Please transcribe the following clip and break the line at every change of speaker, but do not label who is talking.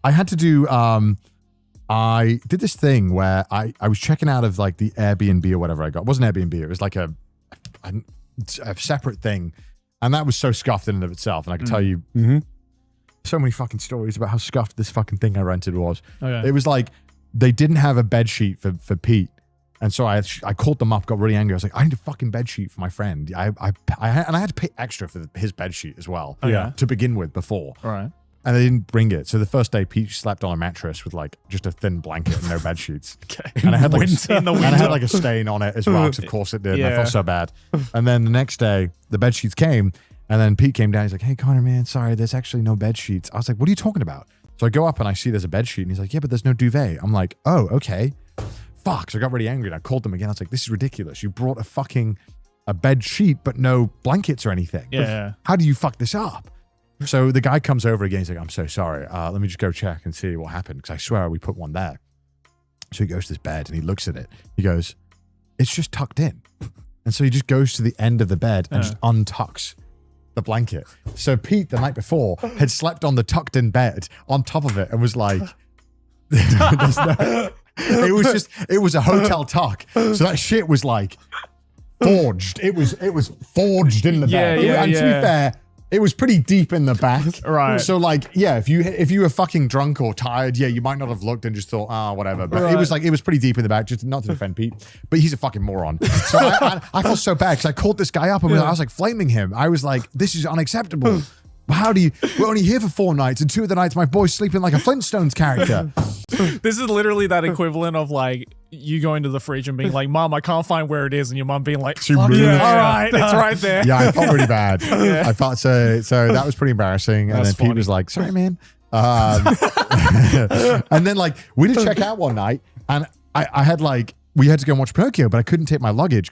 I had to do, I did this thing where I was checking out of like the Airbnb or whatever I got. It wasn't Airbnb. It was like a separate thing. And that was so scuffed in and of itself. And I can tell you so many fucking stories about how scuffed this fucking thing I rented was.
Okay.
It was like, they didn't have a bed sheet for Pete. And so I called them up, got really angry. I was like, I need a fucking bed sheet for my friend. And I had to pay extra for his bed sheet as well to begin with before.
Right.
And they didn't bring it. So the first day, Pete slept on a mattress with like just a thin blanket and no bed sheets.
Okay.
And I had like
In the winter.
and I had like a stain on it as well, because of course it did. And I felt so bad. And then the next day, the bed sheets came, and then Pete came down. He's like, "Hey Connor, man, sorry, there's actually no bed sheets." I was like, "What are you talking about?" So I go up and I see there's a bed sheet, and he's like, "Yeah, but there's no duvet." I'm like, "Oh, okay." Fuck. So I got really angry and I called them again. I was like, "This is ridiculous. You brought a bed sheet, but no blankets or anything.
Yeah.
How do you fuck this up?" So the guy comes over again. He's like, "I'm so sorry. Let me just go check and see what happened, because I swear we put one there." So he goes to this bed and he looks at it. He goes, "It's just tucked in." And so he just goes to the end of the bed and just untucks the blanket. So Pete, the night before, had slept on the tucked in bed on top of it and was like, it was a hotel tuck. So that shit was like forged. It was forged in the bed. And to be fair, it was pretty deep in the back.
Right.
So like, yeah, if you were fucking drunk or tired, yeah, you might not have looked and just thought, whatever. But it was pretty deep in the back, just not to defend Pete, but he's a fucking moron. So I felt so bad because I called this guy up and I was like flaming him. I was like, "This is unacceptable. We're only here for 4 nights, and 2 of the nights my boy's sleeping like a Flintstones character."
This is literally that equivalent of like you going to the fridge and being like, "Mom, I can't find where it is," and your mom being like,
She moved it.
"All right, it's right there."
Yeah, I felt really bad. I felt so that was pretty embarrassing. And then Pete was like, "Sorry, man." And then like we did check out one night, and I had like, we had to go and watch Pinocchio, but I couldn't take my luggage.